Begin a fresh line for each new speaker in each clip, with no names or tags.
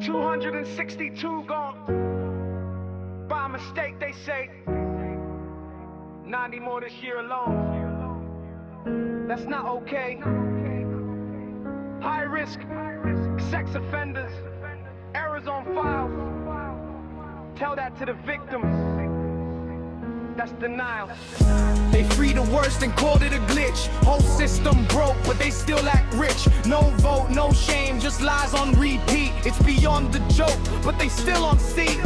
262 gone. By mistake, they say. 90 more this year alone. That's not okay. High risk, sex offenders, errors on file. Tell that to the victims. That's denial.
They free the worst and called it a glitch. Whole system broke, but they still act rich. No vote, no shame, just lies on repeat. It's beyond the joke, but they still on seat.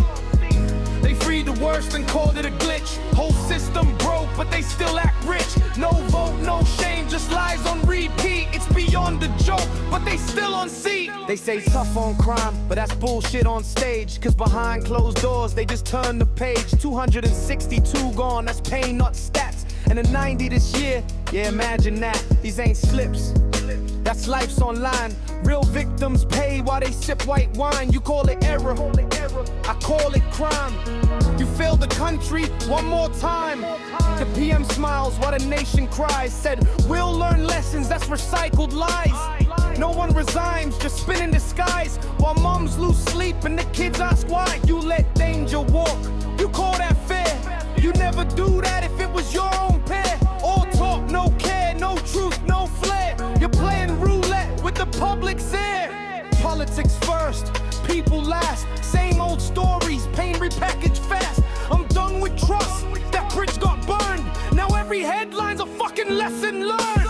They freed the worst and called it a glitch. Whole system broke, but they still act rich. No vote, no shame, just lies on repeat. It's beyond the joke, but they still on seat. They say tough on crime, but that's bullshit on stage. Cause behind closed doors, they just turn the page. 262 gone, that's pain, not stats. And a 90 this year, yeah, imagine that. These ain't slips, that's life's online. Real victims pay while they sip white wine. You call it error, I call it crime. You failed the country one more time. The PM smiles while the nation cries. Said, we'll learn lessons, that's recycled lies. No one resigns, just spin in the skies. While moms lose sleep and the kids ask why. You let danger walk, you call that fair. You never do that if it was your own pair. All talk, no care, no truth, no flair. You're playing roulette with the public's ear. Politics first, people last. Same old stories, pain repackaged fast. I'm done with trust, that bridge got burned. Now every headline's a fucking lesson learned.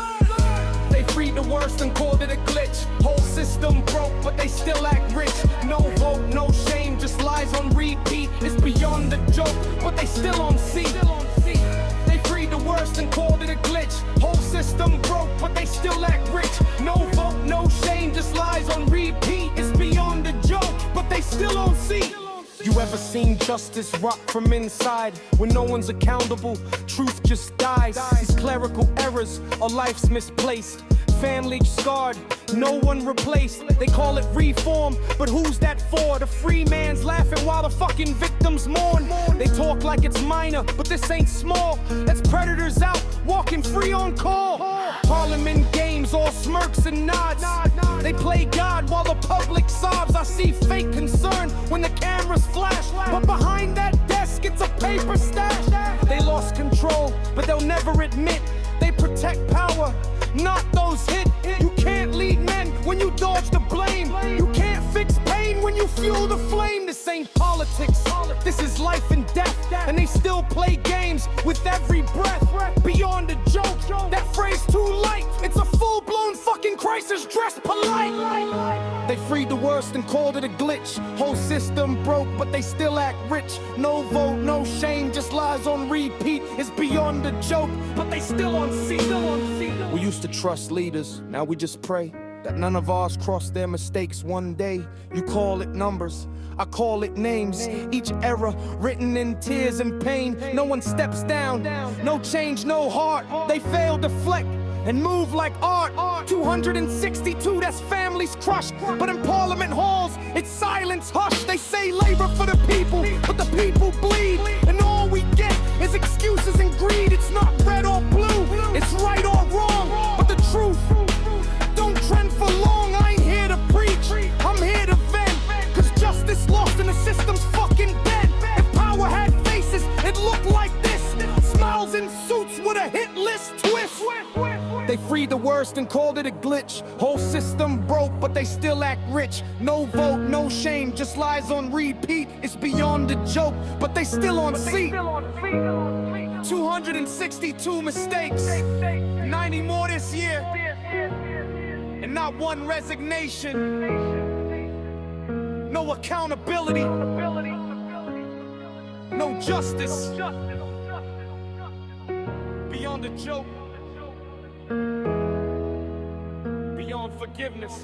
They freed the worst and called it a glitch. Whole system broke, but they still act rich. No vote, no shame, just lies on repeat. It's beyond the joke, but they still on seat. They freed the worst and called it a glitch. Whole system broke, but they still act rich. No vote, no shame, just lies on repeat. It's beyond the joke, but they still on seat. You ever seen justice rot from inside? When no one's accountable, truth just dies. These clerical errors are life's misplaced. Family scarred, no one replaced. They call it reform, but who's that for? The free man's laughing while the fucking victims mourn. They talk like it's minor, but this ain't small. That's predators out, walking free on call. Parliament games, all smirks and nods. They play God while the public sobs. I see fake concern when the cameras flash, but behind that desk it's a paper stash. They lost control, but they'll never admit. They protect power, not those hit. You can't lead men when you dodge the blame. You can't fix pain when you fuel the flame. This ain't politics, this is life and death. And they still play games with every breath. Beyond a joke, that phrase too light. It's a full-blown fucking crisis dressed polite. They freed the worst and called it a glitch. Whole system broke, but they still act rich. No vote, no shame, just lies on repeat. It's beyond a joke, but they still on seat. We used to trust leaders, now we just pray that none of ours cross their mistakes one day. You call it numbers, I call it names. Each error written in tears and pain. No one steps down, no change, no heart. They fail to deflect and move like art. 262, that's families crushed. But in parliament halls, it's silence hushed. They say labor for the people, but the people bleed. And all we get is excuses and greed. It's not red or blue, it's right or wrong. But the truth don't trend for long. I ain't here to preach, I'm here to vent. Cause justice lost and the system's fucking dead. If power had faces, it looked like this. Smiles in suits with a hit list twist. They freed the worst and called it a glitch. Whole system broke, but they still act rich. No vote, no shame, just lies on repeat. It's beyond a joke, but they still on seat. 262 mistakes, 90 more this year, and not one resignation. No accountability, no justice. Beyond a joke, beyond forgiveness.